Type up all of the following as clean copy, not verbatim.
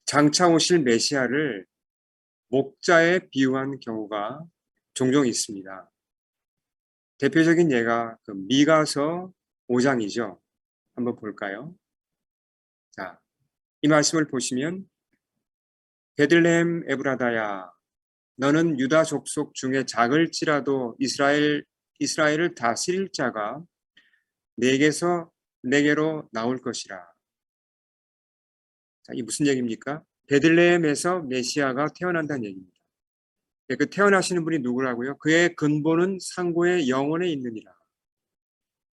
장차 오실 메시아를 목자에 비유한 경우가 종종 있습니다. 대표적인 예가 그 미가서 5장이죠. 한번 볼까요? 자, 이 말씀을 보시면 베들레헴 에브라다야, 너는 유다 족속 중에 작을지라도 이스라엘을 다스릴 자가 내게로 나올 것이라. 자, 이 무슨 얘기입니까? 베들레헴에서 메시아가 태어난다는 얘기입니다. 그 태어나시는 분이 누구라고요? 그의 근본은 상고의 영혼에 있느니라.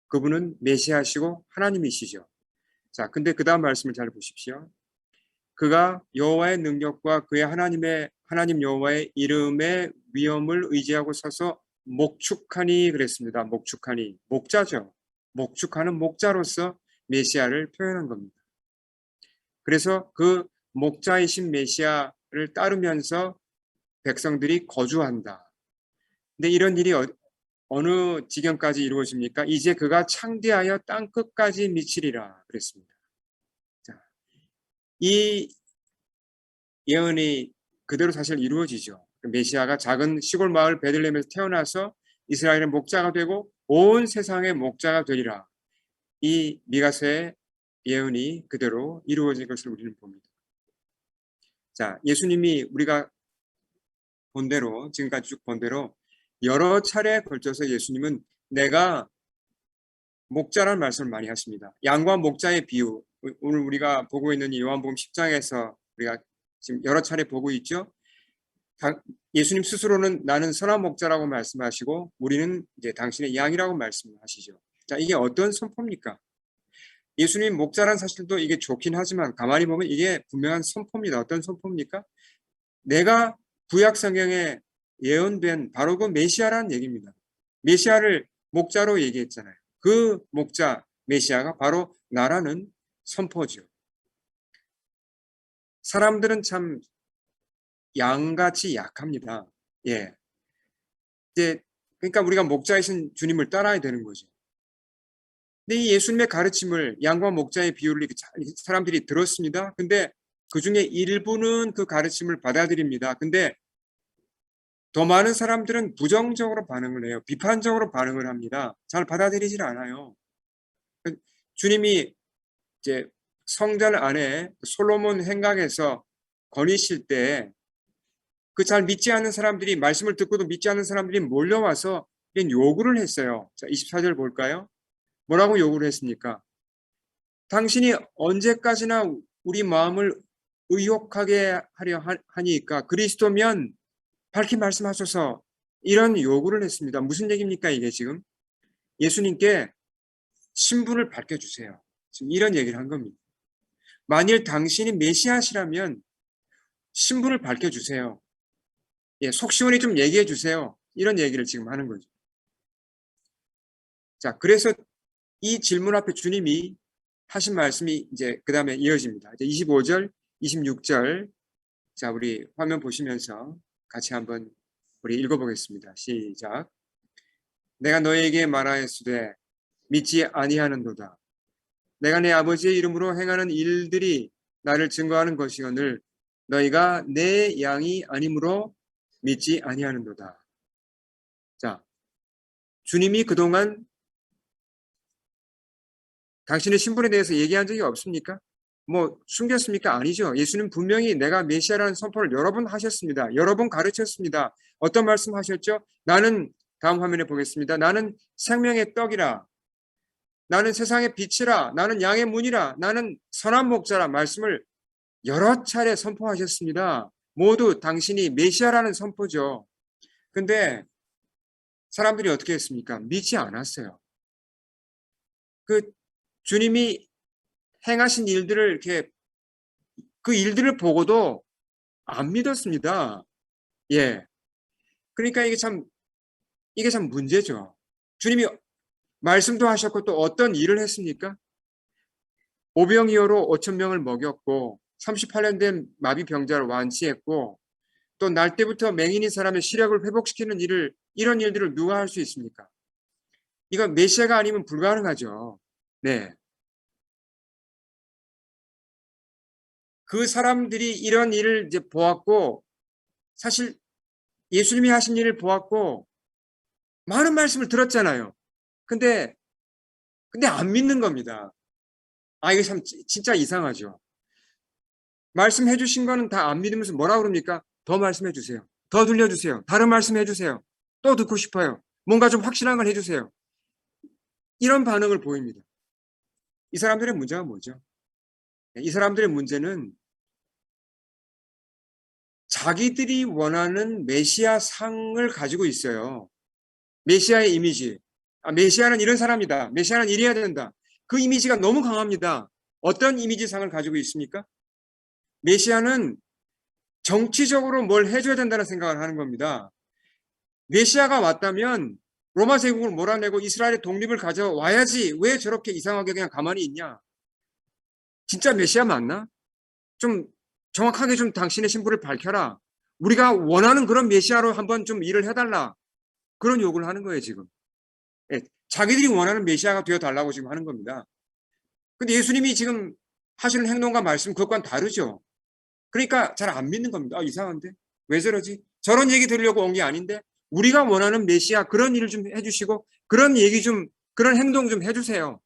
그분은 메시아시고 하나님이시죠. 자, 근데 그 다음 말씀을 잘 보십시오. 그가 여호와의 능력과 그의 하나님 여호와의 이름의 위엄을 의지하고 서서 목축하니 그랬습니다. 목축하니. 목자죠. 목축하는 목자로서 메시아를 표현한 겁니다. 그래서 그 목자이신 메시아를 따르면서 백성들이 거주한다. 근데 이런 일이 어느 지경까지 이루어집니까? 이제 그가 창대하여 땅 끝까지 미치리라 그랬습니다. 자, 이 예언이 그대로 사실 이루어지죠. 메시아가 작은 시골 마을 베들레헴에서 태어나서 이스라엘의 목자가 되고 온 세상의 목자가 되리라. 이 미가서의 예언이 그대로 이루어진 것을 우리는 봅니다. 자, 예수님이 우리가 본 대로, 지금까지 쭉 본 대로 여러 차례에 걸쳐서 예수님은 내가 목자라는 말씀을 많이 하십니다. 양과 목자의 비유, 오늘 우리가 보고 있는 이 요한복음 10장에서 우리가 지금 여러 차례 보고 있죠. 예수님 스스로는 나는 선한 목자라고 말씀하시고 우리는 이제 당신의 양이라고 말씀하시죠. 자, 이게 어떤 선포입니까? 예수님 목자란 사실도 이게 좋긴 하지만 가만히 보면 이게 분명한 선포입니다. 어떤 선포입니까? 내가 구약 성경에 예언된 바로 그 메시아라는 얘기입니다. 메시아를 목자로 얘기했잖아요. 그 목자 메시아가 바로 나라는 선포죠. 사람들은 참 양같이 약합니다. 예. 이제 그러니까 우리가 목자이신 주님을 따라야 되는 거죠. 근데 이 예수님의 가르침을 양과 목자의 비유를 사람들이 들었습니다. 근데 그 중에 일부는 그 가르침을 받아들입니다. 근데 더 많은 사람들은 부정적으로 반응을 해요. 비판적으로 반응을 합니다. 잘 받아들이질 않아요. 주님이 이제 성전 안에 솔로몬 행각에서 거니실 때 그 잘 믿지 않는 사람들이 말씀을 듣고도 믿지 않는 사람들이 몰려와서 요구를 했어요. 자, 24절 볼까요? 뭐라고 요구를 했습니까? 당신이 언제까지나 우리 마음을 의욕하게 하려 하니까 그리스도면 밝히 말씀하셔서 이런 요구를 했습니다. 무슨 얘기입니까 이게 지금? 예수님께 신분을 밝혀주세요. 지금 이런 얘기를 한 겁니다. 만일 당신이 메시아시라면 신분을 밝혀주세요. 예, 속 시원히 좀 얘기해 주세요. 이런 얘기를 지금 하는 거죠. 자, 그래서 이 질문 앞에 주님이 하신 말씀이 이제 그 다음에 이어집니다. 이제 25절, 26절. 자, 우리 화면 보시면서 같이 한번 우리 읽어보겠습니다. 시작. 내가 너에게 말하였으되 믿지 아니하는도다. 내가 내 아버지의 이름으로 행하는 일들이 나를 증거하는 것이거늘 너희가 내 양이 아니므로 믿지 아니하는도다. 자, 주님이 그동안 당신의 신분에 대해서 얘기한 적이 없습니까? 뭐 숨겼습니까? 아니죠. 예수님 분명히 내가 메시아라는 선포를 여러 번 하셨습니다. 여러 번 가르쳤습니다. 어떤 말씀 하셨죠? 나는 다음 화면에 보겠습니다. 나는 생명의 떡이라. 나는 세상의 빛이라. 나는 양의 문이라. 나는 선한 목자라 말씀을 여러 차례 선포하셨습니다. 모두 당신이 메시아라는 선포죠. 근데 사람들이 어떻게 했습니까? 믿지 않았어요. 그 주님이 행하신 일들을 이렇게 그 일들을 보고도 안 믿었습니다. 예. 그러니까 이게 참 문제죠. 주님이 말씀도 하셨고 또 어떤 일을 했습니까? 오병이어로 5천 명을 먹였고 38년 된 마비 병자를 완치했고 또 날 때부터 맹인인 사람의 시력을 회복시키는 이런 일들을 누가 할 수 있습니까? 이거 메시아가 아니면 불가능하죠. 네. 그 사람들이 이런 일을 이제 보았고, 사실 예수님이 하신 일을 보았고, 많은 말씀을 들었잖아요. 근데 안 믿는 겁니다. 아, 이거 참 진짜 이상하죠. 말씀해 주신 거는 다 안 믿으면서 뭐라 그럽니까? 더 말씀해 주세요. 더 들려주세요. 다른 말씀해 주세요. 또 듣고 싶어요. 뭔가 좀 확실한 걸 해주세요. 이런 반응을 보입니다. 이 사람들의 문제가 뭐죠? 이 사람들의 문제는 자기들이 원하는 메시아 상을 가지고 있어요. 메시아의 이미지. 아, 메시아는 이런 사람이다. 메시아는 이래야 된다. 그 이미지가 너무 강합니다. 어떤 이미지상을 가지고 있습니까? 메시아는 정치적으로 뭘 해줘야 된다는 생각을 하는 겁니다. 메시아가 왔다면 로마 제국을 몰아내고 이스라엘의 독립을 가져와야지 왜 저렇게 이상하게 그냥 가만히 있냐? 진짜 메시아 맞나? 좀 정확하게 좀 당신의 신분을 밝혀라. 우리가 원하는 그런 메시아로 한번 좀 일을 해달라. 그런 요구를 하는 거예요, 지금. 예, 자기들이 원하는 메시아가 되어달라고 지금 하는 겁니다. 근데 예수님이 지금 하시는 행동과 말씀 그것과는 다르죠. 그러니까 잘 안 믿는 겁니다. 아, 이상한데? 왜 저러지? 저런 얘기 들으려고 온 게 아닌데? 우리가 원하는 메시아 그런 일을 좀 해주시고 그런 얘기 좀 그런 행동 좀 해주세요.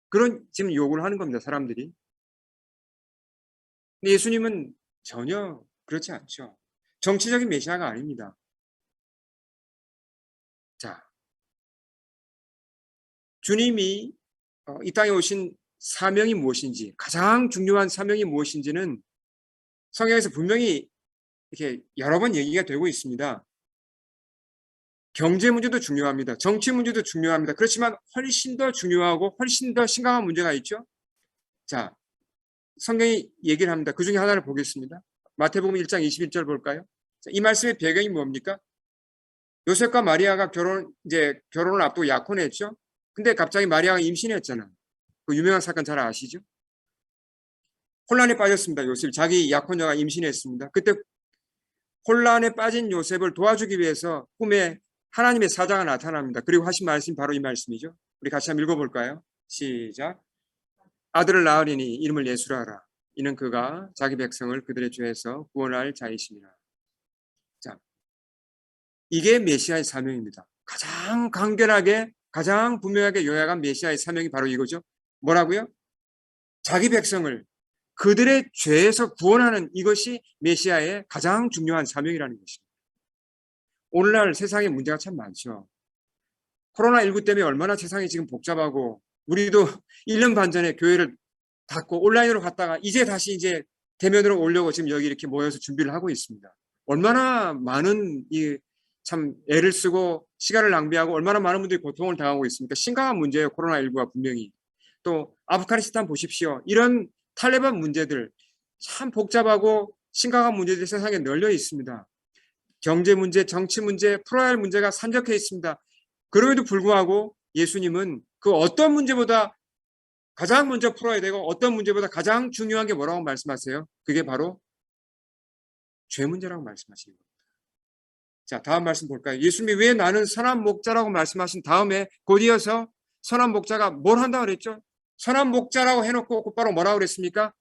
그런 지금 요구를 하는 겁니다. 사람들이. 근데 예수님은 전혀 그렇지 않죠. 정치적인 메시아가 아닙니다. 자, 주님이 이 땅에 오신 사명이 무엇인지, 가장 중요한 사명이 무엇인지는 성경에서 분명히 이렇게 여러 번 얘기가 되고 있습니다. 경제 문제도 중요합니다. 정치 문제도 중요합니다. 그렇지만 훨씬 더 중요하고 훨씬 더 심각한 문제가 있죠. 자, 성경이 얘기를 합니다. 그 중에 하나를 보겠습니다. 마태복음 1장 21절 볼까요? 자, 이 말씀의 배경이 뭡니까? 요셉과 마리아가 결혼을 앞두고 약혼했죠. 근데 갑자기 마리아가 임신했잖아요. 그 유명한 사건 잘 아시죠? 혼란에 빠졌습니다. 요셉 자기 약혼녀가 임신했습니다. 그때 혼란에 빠진 요셉을 도와주기 위해서 꿈에 하나님의 사자가 나타납니다. 그리고 하신 말씀이 바로 이 말씀이죠. 우리 같이 한번 읽어볼까요? 시작. 아들을 낳으리니 이름을 예수라 하라. 이는 그가 자기 백성을 그들의 죄에서 구원할 자이심이라. 자, 이게 메시아의 사명입니다. 가장 간결하게 가장 분명하게 요약한 메시아의 사명이 바로 이거죠. 뭐라고요? 자기 백성을 그들의 죄에서 구원하는 이것이 메시아의 가장 중요한 사명이라는 것입니다. 오늘날 세상에 문제가 참 많죠. 코로나19 때문에 얼마나 세상이 지금 복잡하고 우리도 1년 반 전에 교회를 닫고 온라인으로 갔다가 이제 다시 이제 대면으로 오려고 지금 여기 이렇게 모여서 준비를 하고 있습니다. 얼마나 많은 참 애를 쓰고 시간을 낭비하고 얼마나 많은 분들이 고통을 당하고 있습니까? 심각한 문제예요. 코로나19가 분명히. 또 아프가니스탄 보십시오. 이런 탈레반 문제들 참 복잡하고 심각한 문제들이 세상에 널려 있습니다. 경제 문제, 정치 문제, 풀어야 할 문제가 산적해 있습니다. 그럼에도 불구하고 예수님은 그 어떤 문제보다 가장 먼저 풀어야 되고 어떤 문제보다 가장 중요한 게 뭐라고 말씀하세요? 그게 바로 죄 문제라고 말씀하시는 겁니다. 자, 다음 말씀 볼까요? 예수님이 왜 나는 선한 목자라고 말씀하신 다음에 곧 이어서 선한 목자가 뭘 한다고 그랬죠? 선한 목자라고 해놓고 곧바로 뭐라고 그랬습니까?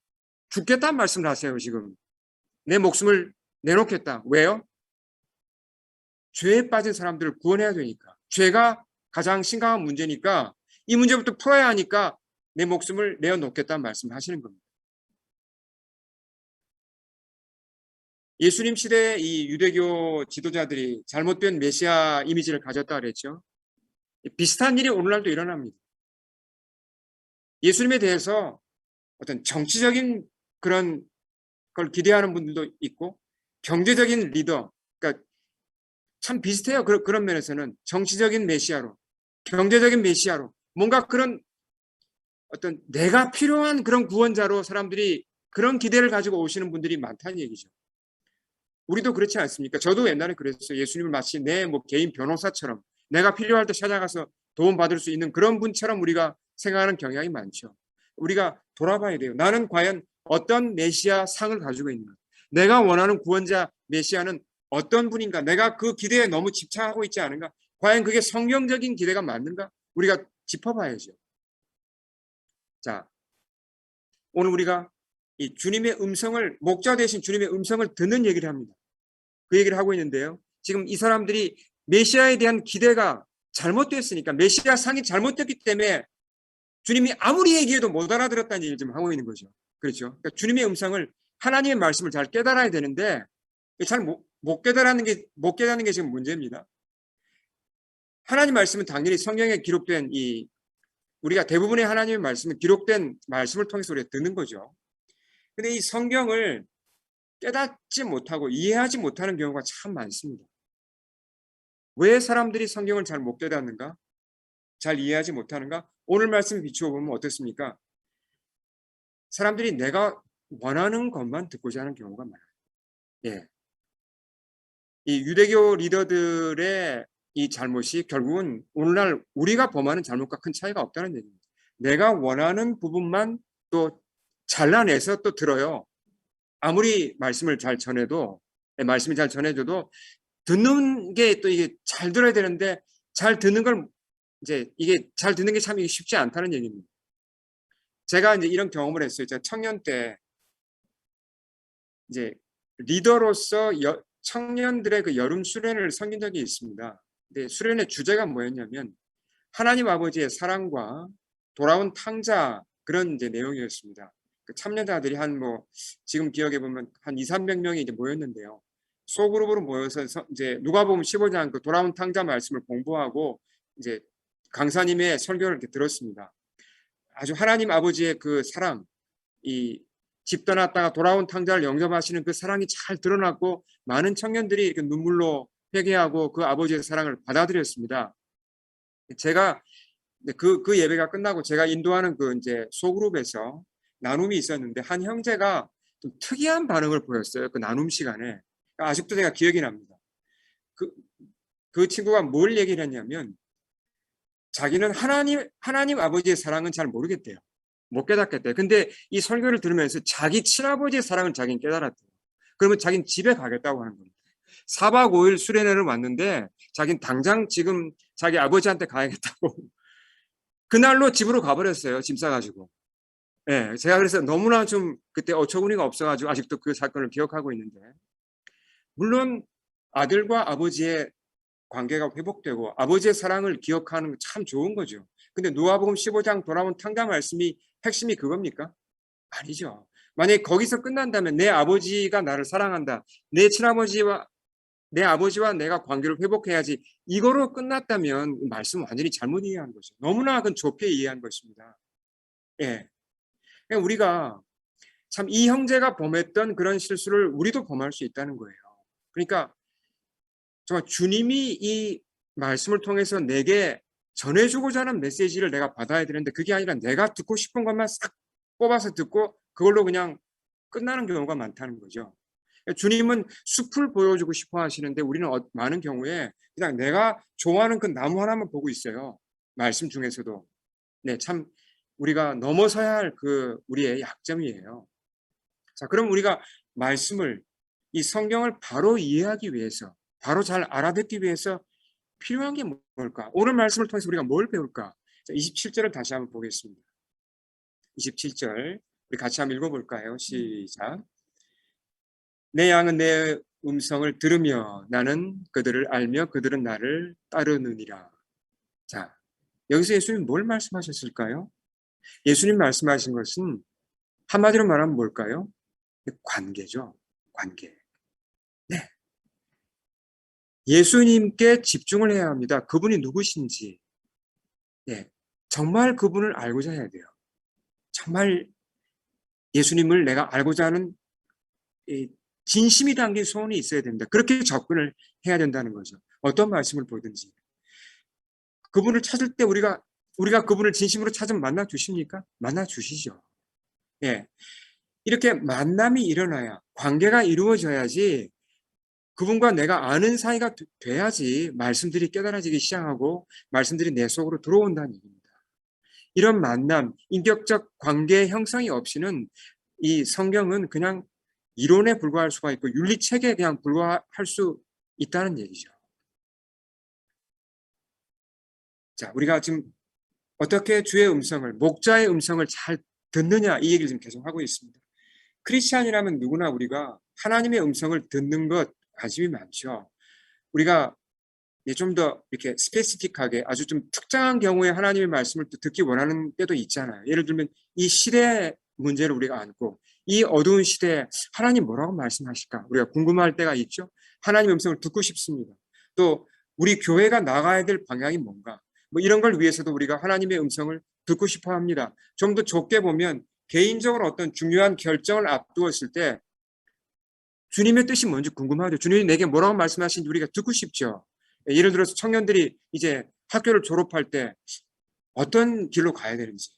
죽겠다는 말씀을 하세요, 지금. 내 목숨을 내놓겠다. 왜요? 죄에 빠진 사람들을 구원해야 되니까. 죄가 가장 심각한 문제니까 이 문제부터 풀어야 하니까 내 목숨을 내어놓겠다는 말씀을 하시는 겁니다. 예수님 시대에 이 유대교 지도자들이 잘못된 메시아 이미지를 가졌다 그랬죠. 비슷한 일이 오늘날도 일어납니다. 예수님에 대해서 어떤 정치적인 그런 걸 기대하는 분들도 있고 경제적인 리더, 그러니까 참 비슷해요. 그런 면에서는 정치적인 메시아로, 경제적인 메시아로 뭔가 그런 어떤 내가 필요한 그런 구원자로 사람들이 그런 기대를 가지고 오시는 분들이 많다는 얘기죠. 우리도 그렇지 않습니까? 저도 옛날에 그랬어요. 예수님을 마치 내 뭐 개인 변호사처럼 내가 필요할 때 찾아가서 도움받을 수 있는 그런 분처럼 우리가 생각하는 경향이 많죠. 우리가 돌아봐야 돼요. 나는 과연 어떤 메시아 상을 가지고 있는가? 내가 원하는 구원자 메시아는 어떤 분인가? 내가 그 기대에 너무 집착하고 있지 않은가? 과연 그게 성경적인 기대가 맞는가? 우리가 짚어봐야죠. 자, 오늘 우리가 이 주님의 음성을, 목자 대신 주님의 음성을 듣는 얘기를 합니다. 그 얘기를 하고 있는데요. 지금 이 사람들이 메시아에 대한 기대가 잘못됐으니까, 메시아 상이 잘못됐기 때문에 주님이 아무리 얘기해도 못 알아들었다는 얘기를 지금 하고 있는 거죠. 그렇죠. 그러니까 주님의 음성을, 하나님의 말씀을 잘 깨달아야 되는데 잘 못 깨달는 게 지금 문제입니다. 하나님 말씀은 당연히 성경에 기록된 우리가 대부분의 하나님의 말씀은 기록된 말씀을 통해서 우리가 듣는 거죠. 근데 이 성경을 깨닫지 못하고 이해하지 못하는 경우가 참 많습니다. 왜 사람들이 성경을 잘 못 깨닫는가? 잘 이해하지 못하는가? 오늘 말씀 비추어 보면 어떻습니까? 사람들이 내가 원하는 것만 듣고자 하는 경우가 많아요. 예. 이 유대교 리더들의 이 잘못이 결국은 오늘날 우리가 범하는 잘못과 큰 차이가 없다는 얘기입니다. 내가 원하는 부분만 또 잘라내서 또 들어요. 아무리 말씀을 잘 전해도, 말씀이 잘 전해줘도 듣는 게 또 이게 잘 들어야 되는데 잘 듣는 걸 이제 이게 잘 듣는 게 참 쉽지 않다는 얘기입니다. 제가 이제 이런 경험을 했어요. 제가 청년 때 이제 리더로서 청년들의 그 여름 수련회를 섬긴 적이 있습니다. 근데 수련회 주제가 뭐였냐면 하나님 아버지의 사랑과 돌아온 탕자, 그런 이제 내용이었습니다. 그 참여자들이 지금 기억해 보면 한 200~300명이 이제 모였는데요. 소그룹으로 모여서 이제 누가복음 15장 그 돌아온 탕자 말씀을 공부하고 이제 강사님의 설교를 이렇게 들었습니다. 아주 하나님 아버지의 그 사랑, 이 집 떠났다가 돌아온 탕자를 영접하시는 그 사랑이 잘 드러났고 많은 청년들이 이렇게 눈물로 회개하고 그 아버지의 사랑을 받아들였습니다. 제가 그 예배가 끝나고 제가 인도하는 그 이제 소그룹에서 나눔이 있었는데 한 형제가 좀 특이한 반응을 보였어요. 그 나눔 시간에. 아직도 제가 기억이 납니다. 그 친구가 뭘 얘기를 했냐면 자기는 하나님 아버지의 사랑은 잘 모르겠대요. 못 깨닫겠대요. 근데 이 설교를 들으면서 자기 친아버지의 사랑을 자기는 깨달았대요. 그러면 자기는 집에 가겠다고 하는 겁니다. 4박 5일 수련회를 왔는데 자기는 당장 지금 자기 아버지한테 가야겠다고 그날로 집으로 가버렸어요. 짐 싸가지고. 예, 제가 그래서 너무나 좀 그때 어처구니가 없어가지고 아직도 그 사건을 기억하고 있는데, 물론 아들과 아버지의 관계가 회복되고 아버지의 사랑을 기억하는 건 참 좋은 거죠. 근데 누가복음 15장 돌아온 탕자 말씀이 핵심이 그겁니까? 아니죠. 만약에 거기서 끝난다면 내 아버지가 나를 사랑한다, 내 친아버지와 내 아버지와 내가 관계를 회복해야지, 이거로 끝났다면 말씀 완전히 잘못 이해한 거죠. 너무나 그건 좁게 이해한 것입니다. 예. 그러니까 우리가 참 이 형제가 범했던 그런 실수를 우리도 범할 수 있다는 거예요. 그러니까 정말 주님이 이 말씀을 통해서 내게 전해주고자 하는 메시지를 내가 받아야 되는데 그게 아니라 내가 듣고 싶은 것만 싹 뽑아서 듣고 그걸로 그냥 끝나는 경우가 많다는 거죠. 주님은 숲을 보여주고 싶어 하시는데 우리는 많은 경우에 그냥 내가 좋아하는 그 나무 하나만 보고 있어요. 말씀 중에서도. 네, 참 우리가 넘어서야 할 우리의 약점이에요. 자, 그럼 우리가 말씀을, 이 성경을 바로 이해하기 위해서, 바로 잘 알아듣기 위해서 필요한 게 뭘까? 오늘 말씀을 통해서 우리가 뭘 배울까? 자, 27절을 다시 한번 보겠습니다. 27절 우리 같이 한번 읽어볼까요? 시작. 내 양은 내 음성을 들으며 나는 그들을 알며 그들은 나를 따르느니라. 자, 여기서 예수님 뭘 말씀하셨을까요? 예수님 말씀하신 것은 한마디로 말하면 뭘까요? 관계죠. 관계. 네. 예수님께 집중을 해야 합니다. 그분이 누구신지. 네. 정말 그분을 알고자 해야 돼요. 정말 예수님을 내가 알고자 하는 진심이 담긴 소원이 있어야 됩니다. 그렇게 접근을 해야 된다는 거죠. 어떤 말씀을 보든지. 그분을 찾을 때 우리가 그분을 진심으로 찾으면 만나 주십니까? 만나 주시죠. 예. 이렇게 만남이 일어나야, 관계가 이루어져야지 그분과 내가 아는 사이가 돼야지 말씀들이 깨달아지기 시작하고 말씀들이 내 속으로 들어온다는 얘기입니다. 이런 만남, 인격적 관계 형성이 없이는 이 성경은 그냥 이론에 불과할 수가 있고 윤리책에 그냥 불과할 수 있다는 얘기죠. 자, 우리가 지금 어떻게 주의 음성을, 목자의 음성을 잘 듣느냐, 이 얘기를 지금 계속 하고 있습니다. 크리스찬이라면 누구나 우리가 하나님의 음성을 듣는 것 관심이 많죠. 우리가 좀 더 이렇게 스페시픽하게 아주 좀 특정한 경우에 하나님의 말씀을 또 듣기 원하는 때도 있잖아요. 예를 들면 이 시대의 문제를 우리가 안고 이 어두운 시대에 하나님 뭐라고 말씀하실까? 우리가 궁금할 때가 있죠. 하나님의 음성을 듣고 싶습니다. 또 우리 교회가 나가야 될 방향이 뭔가? 뭐 이런 걸 위해서도 우리가 하나님의 음성을 듣고 싶어 합니다. 좀 더 좁게 보면 개인적으로 어떤 중요한 결정을 앞두었을 때 주님의 뜻이 뭔지 궁금하죠. 주님이 내게 뭐라고 말씀하시는지 우리가 듣고 싶죠. 예를 들어서 청년들이 이제 학교를 졸업할 때 어떤 길로 가야 되는지.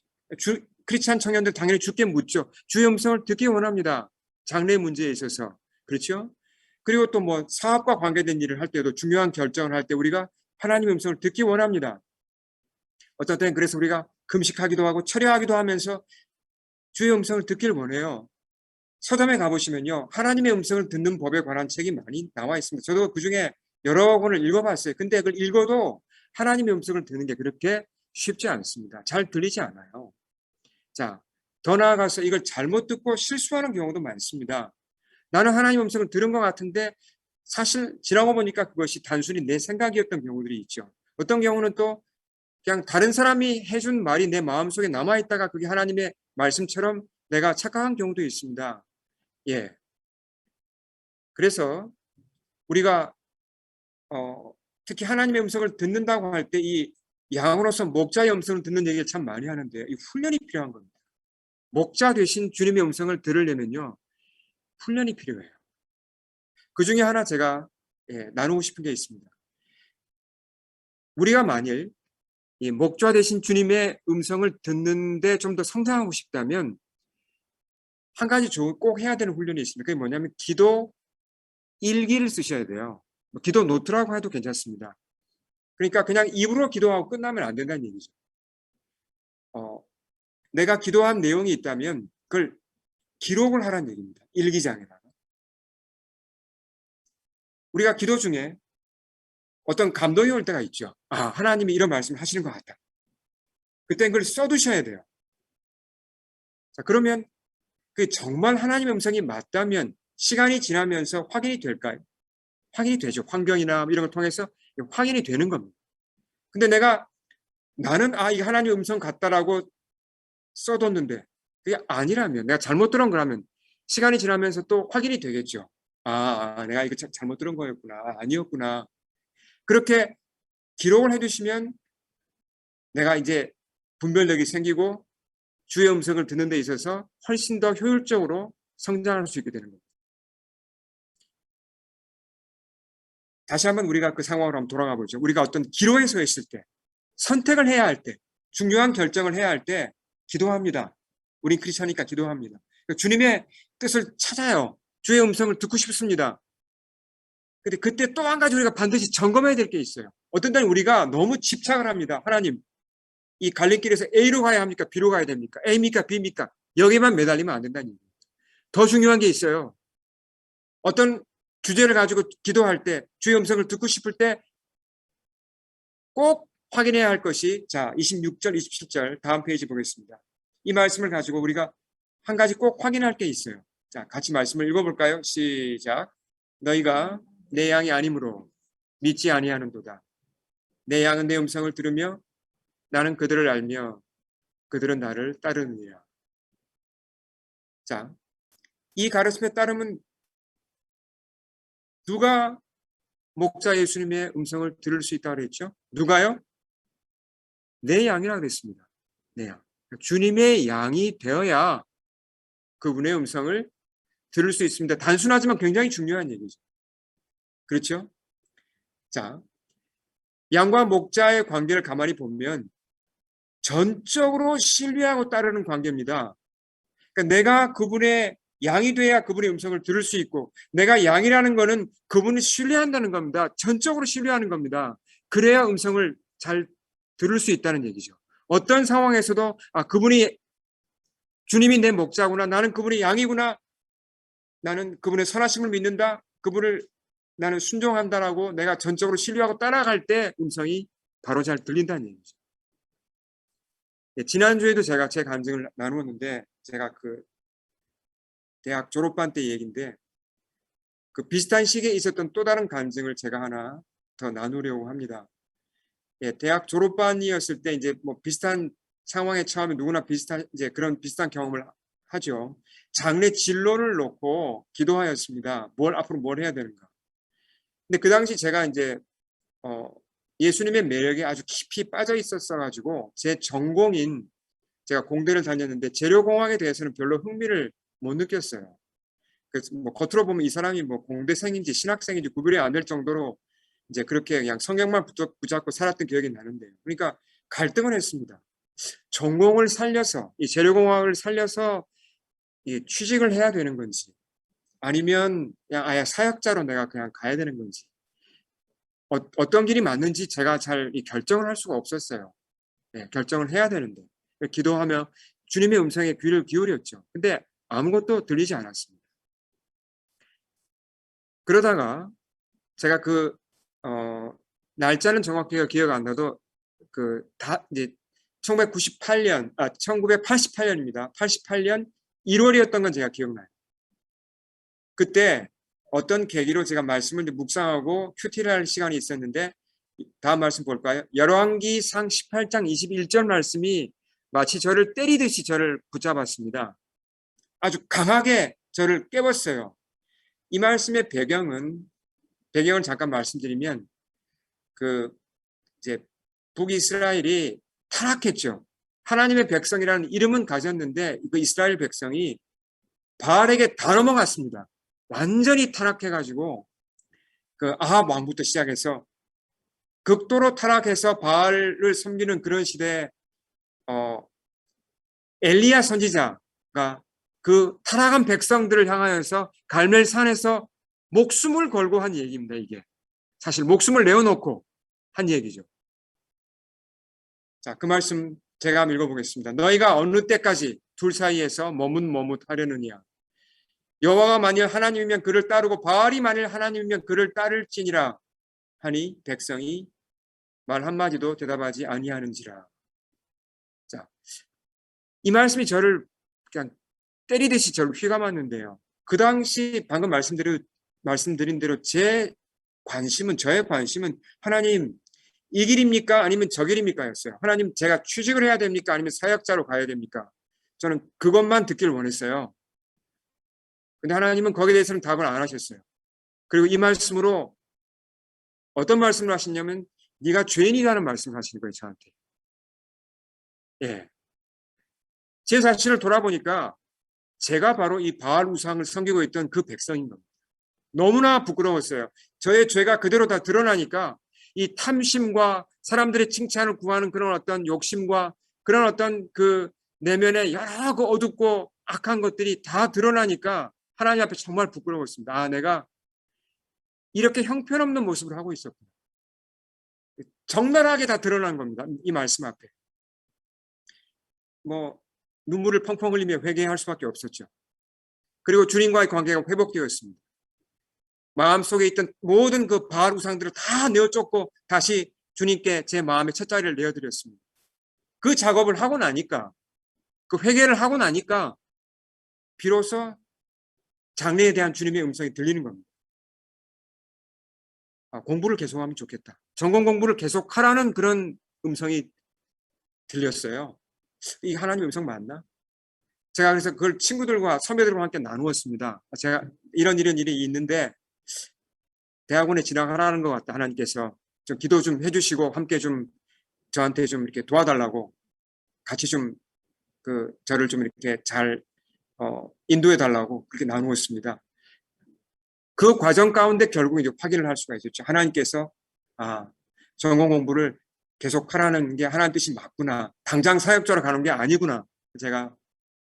크리스찬 청년들 당연히 주께 묻죠. 주의 음성을 듣기 원합니다. 장래 문제에 있어서. 그렇죠? 그리고 또 뭐 사업과 관계된 일을 할 때도 중요한 결정을 할 때 우리가 하나님의 음성을 듣기 원합니다. 어떤 때는 그래서 우리가 금식하기도 하고 철야하기도 하면서 주의 음성을 듣기를 원해요. 서점에 가보시면요. 하나님의 음성을 듣는 법에 관한 책이 많이 나와 있습니다. 저도 그중에 여러 권을 읽어봤어요. 근데 그걸 읽어도 하나님의 음성을 듣는 게 그렇게 쉽지 않습니다. 잘 들리지 않아요. 자, 더 나아가서 이걸 잘못 듣고 실수하는 경우도 많습니다. 나는 하나님의 음성을 들은 것 같은데 사실 지나고 보니까 그것이 단순히 내 생각이었던 경우들이 있죠. 어떤 경우는 또 그냥 다른 사람이 해준 말이 내 마음속에 남아있다가 그게 하나님의 말씀처럼 내가 착각한 경우도 있습니다. 예. 그래서 우리가 특히 하나님의 음성을 듣는다고 할 때 이 양으로서 목자의 음성을 듣는 얘기를 참 많이 하는데요. 이 훈련이 필요한 겁니다. 목자 대신 주님의 음성을 들으려면요. 훈련이 필요해요. 그 중에 하나 제가 나누고 싶은 게 있습니다. 우리가 만일 이 목자 대신 주님의 음성을 듣는데 좀 더 성장하고 싶다면 한 가지 꼭 해야 되는 훈련이 있습니다. 그게 뭐냐면 기도 일기를 쓰셔야 돼요. 기도 노트라고 해도 괜찮습니다. 그러니까 그냥 입으로 기도하고 끝나면 안 된다는 얘기죠. 내가 기도한 내용이 있다면 그걸 기록을 하라는 얘기입니다. 일기장에다가. 우리가 기도 중에 어떤 감동이 올 때가 있죠. 아, 하나님이 이런 말씀을 하시는 것 같다. 그때 그걸 써두셔야 돼요. 자, 그러면 그 정말 하나님의 음성이 맞다면 시간이 지나면서 확인이 될까요? 확인이 되죠. 환경이나 이런 걸 통해서 확인이 되는 겁니다. 근데 나는 이게 하나님의 음성 같다라고 써뒀는데 그게 아니라면 내가 잘못 들은 거라면 시간이 지나면서 또 확인이 되겠죠. 내가 이거 잘못 들은 거였구나. 아니었구나. 그렇게 기록을 해두시면 내가 이제 분별력이 생기고 주의 음성을 듣는 데 있어서 훨씬 더 효율적으로 성장할 수 있게 되는 겁니다. 다시 한번 우리가 그 상황으로 한번 돌아가 보죠. 우리가 어떤 기로에 서 있을 때, 선택을 해야 할 때, 중요한 결정을 해야 할 때 기도합니다. 우린 크리스천이니까 기도합니다. 주님의 뜻을 찾아요. 주의 음성을 듣고 싶습니다. 근데 그때 또 한 가지 우리가 반드시 점검해야 될 게 있어요. 어떤 때는 우리가 너무 집착을 합니다. 하나님, 이 갈림길에서 A로 가야 합니까? B로 가야 됩니까? A입니까? B입니까? 여기만 매달리면 안 된다는 얘기예요. 더 중요한 게 있어요. 어떤 주제를 가지고 기도할 때, 주의 음성을 듣고 싶을 때 꼭 확인해야 할 것이, 자, 26절, 27절 다음 페이지 보겠습니다. 이 말씀을 가지고 우리가 한 가지 꼭 확인할 게 있어요. 자, 같이 말씀을 읽어볼까요? 시작. 너희가 내 양이 아니므로 믿지 아니하는도다. 내 양은 내 음성을 들으며 나는 그들을 알며 그들은 나를 따르느니라. 자, 이 가르침에 따르면 누가 목자 예수님의 음성을 들을 수 있다고 그랬죠? 누가요? 내 양이라고 그랬습니다. 내 양. 주님의 양이 되어야 그분의 음성을 들을 수 있습니다. 단순하지만 굉장히 중요한 얘기죠. 그렇죠? 자, 양과 목자의 관계를 가만히 보면 전적으로 신뢰하고 따르는 관계입니다. 그러니까 내가 그분의 양이 돼야 그분의 음성을 들을 수 있고 내가 양이라는 거는 그분을 신뢰한다는 겁니다. 전적으로 신뢰하는 겁니다. 그래야 음성을 잘 들을 수 있다는 얘기죠. 어떤 상황에서도 그분이 주님이 내 목자구나. 나는 그분의 양이구나. 나는 그분의 선하심을 믿는다. 그분을 나는 순종한다라고 내가 전적으로 신뢰하고 따라갈 때 음성이 바로 잘 들린다는 얘기죠. 지난주에도 제가 제 간증을 나누었는데 제가 대학 졸업반 때 얘기인데 그 비슷한 시기에 있었던 또 다른 간증을 제가 하나 더 나누려고 합니다. 예, 대학 졸업반이었을 때 이제 뭐 비슷한 상황에 처하면 누구나 비슷한 이제 그런 비슷한 경험을 하죠. 장래 진로를 놓고 기도하였습니다. 앞으로 뭘 해야 되는가. 근데 그 당시 제가 이제 예수님의 매력에 아주 깊이 빠져 있었어 가지고 제 전공인 제가 공대를 다녔는데 재료공학에 대해서는 별로 흥미를 못 느꼈어요. 그래서 뭐 겉으로 보면 이 사람이 뭐 공대생인지 신학생인지 구별이 안 될 정도로 이제 그렇게 그냥 성경만 붙잡고 살았던 기억이 나는데요. 그러니까 갈등을 했습니다. 전공을 살려서 이 재료공학을 살려서 이 취직을 해야 되는 건지 아니면 그냥 아예 사역자로 내가 그냥 가야 되는 건지 어떤 길이 맞는지 제가 잘 결정을 할 수가 없었어요. 네, 결정을 해야 되는데 기도하며 주님의 음성에 귀를 기울였죠. 근데 아무것도 들리지 않았습니다. 그러다가 제가 날짜는 정확히 기억 안 나도 이제 1988년입니다. 88년 1월이었던 건 제가 기억나요. 그때 어떤 계기로 제가 말씀을 묵상하고 큐티를 할 시간이 있었는데 다음 말씀 볼까요? 열왕기상 18장 21절 말씀이 마치 저를 때리듯이 저를 붙잡았습니다. 아주 강하게 저를 깨웠어요. 이 말씀의 배경을 잠깐 말씀드리면 이제 북이스라엘이 타락했죠. 하나님의 백성이라는 이름은 가졌는데 그 이스라엘 백성이 바알에게 다 넘어갔습니다. 완전히 타락해가지고 아합 왕부터 시작해서 극도로 타락해서 바알을 섬기는 그런 시대에 엘리야 선지자가 그 타락한 백성들을 향하여서 갈멜산에서 목숨을 걸고 한 얘기입니다. 이게 사실 목숨을 내어놓고 한 얘기죠. 자, 그 말씀 제가 한번 읽어보겠습니다. 너희가 어느 때까지 둘 사이에서 머뭇머뭇하려느냐. 여호와가 만일 하나님이면 그를 따르고 바알이 만일 하나님이면 그를 따를지니라 하니 백성이 말 한마디도 대답하지 아니하는지라. 자, 이 말씀이 저를 그냥 때리듯이 저를 휘감았는데요. 그 당시 방금 말씀드린 대로 저의 관심은 하나님 이 길입니까? 아니면 저 길입니까? 였어요. 하나님 제가 취직을 해야 됩니까? 아니면 사역자로 가야 됩니까? 저는 그것만 듣기를 원했어요. 근데 하나님은 거기에 대해서는 답을 안 하셨어요. 그리고 이 말씀으로 어떤 말씀을 하시냐면 네가 죄인이라는 말씀을 하시는 거예요. 저한테. 예. 제 자신을 돌아보니까 제가 바로 이 바알 우상을 섬기고 있던 그 백성인 겁니다. 너무나 부끄러웠어요. 저의 죄가 그대로 다 드러나니까 이 탐심과 사람들의 칭찬을 구하는 그런 어떤 욕심과 그런 어떤 그 내면의 여러 그 어둡고 악한 것들이 다 드러나니까 하나님 앞에 정말 부끄러웠습니다. 아, 내가 이렇게 형편없는 모습을 하고 있었구나. 적나라하게 다 드러난 겁니다. 이 말씀 앞에. 뭐 눈물을 펑펑 흘리며 회개할 수밖에 없었죠. 그리고 주님과의 관계가 회복되었습니다. 마음속에 있던 모든 그 바알 우상들을 다 내어쫓고 다시 주님께 제 마음의 첫자리를 내어드렸습니다. 그 작업을 하고 나니까 그 회개를 하고 나니까 비로소 장래에 대한 주님의 음성이 들리는 겁니다. 공부를 계속하면 좋겠다. 전공 공부를 계속하라는 그런 음성이 들렸어요. 이 하나님의 음성 맞나? 제가 그래서 그걸 친구들과 선배들과 함께 나누었습니다. 제가 이런 일이 있는데 대학원에 진학하라는 것 같다. 하나님께서 좀 기도 좀 해주시고 함께 좀 저한테 좀 이렇게 도와달라고 같이 좀 저를 좀 이렇게 잘 인도해 달라고 그렇게 나누었습니다. 그 과정 가운데 결국 이제 확인을 할 수가 있었죠. 하나님께서 전공 공부를 계속하라는 게 하나님 뜻이 맞구나. 당장 사역자로 가는 게 아니구나. 제가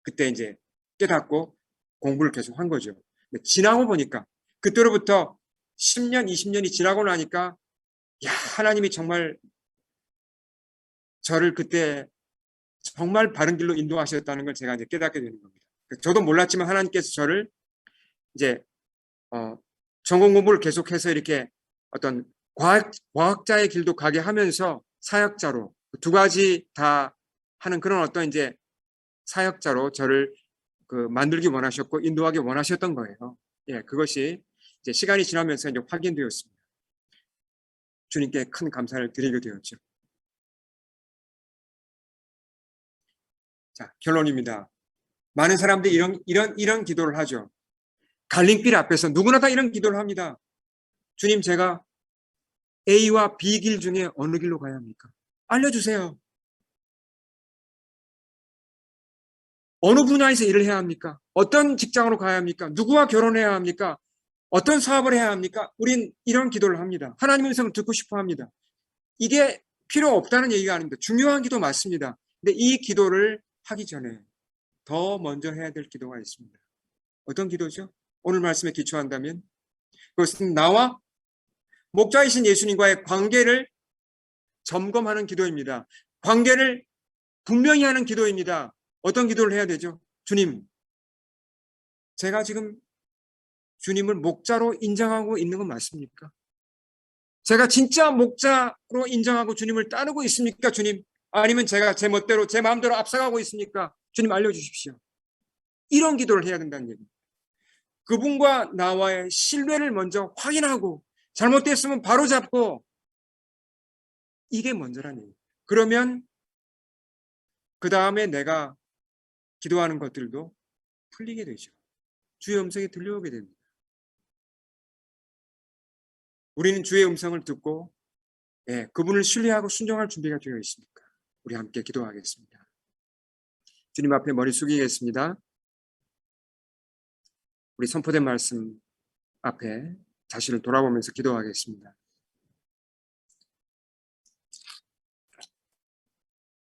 그때 이제 깨닫고 공부를 계속 한 거죠. 지나고 보니까 그때로부터 10년, 20년이 지나고 나니까 하나님이 정말 저를 그때 정말 바른 길로 인도하셨다는 걸 제가 이제 깨닫게 되는 겁니다. 저도 몰랐지만 하나님께서 저를 이제 전공 공부를 계속해서 이렇게 어떤 과학자의 길도 가게 하면서 사역자로 두 가지 다 하는 그런 어떤 이제 사역자로 저를 만들기 원하셨고 인도하기 원하셨던 거예요. 예, 그것이 이제 시간이 지나면서 이제 확인되었습니다. 주님께 큰 감사를 드리게 되었죠. 자, 결론입니다. 많은 사람들이 이런 기도를 하죠. 갈림길 앞에서 누구나 다 이런 기도를 합니다. 주님, 제가 A와 B 길 중에 어느 길로 가야 합니까? 알려주세요. 어느 분야에서 일을 해야 합니까? 어떤 직장으로 가야 합니까? 누구와 결혼해야 합니까? 어떤 사업을 해야 합니까? 우린 이런 기도를 합니다. 하나님의 음성을 듣고 싶어 합니다. 이게 필요 없다는 얘기가 아닙니다. 중요한 기도 맞습니다. 근데 이 기도를 하기 전에 더 먼저 해야 될 기도가 있습니다. 어떤 기도죠? 오늘 말씀에 기초한다면 그것은 나와 목자이신 예수님과의 관계를 점검하는 기도입니다. 관계를 분명히 하는 기도입니다. 어떤 기도를 해야 되죠? 주님, 제가 지금 주님을 목자로 인정하고 있는 건 맞습니까? 제가 진짜 목자로 인정하고 주님을 따르고 있습니까, 주님? 아니면 제가 제 멋대로, 제 마음대로 앞서가고 있습니까? 주님 알려주십시오. 이런 기도를 해야 된다는 얘기입니다. 그분과 나와의 신뢰를 먼저 확인하고 잘못됐으면 바로 잡고 이게 먼저라는 얘기예요. 그러면 그 다음에 내가 기도하는 것들도 풀리게 되죠. 주의 음성이 들려오게 됩니다. 우리는 주의 음성을 듣고 그분을 신뢰하고 순종할 준비가 되어 있습니까? 우리 함께 기도하겠습니다. 주님 앞에 머리 숙이겠습니다. 우리 선포된 말씀 앞에 자신을 돌아보면서 기도하겠습니다.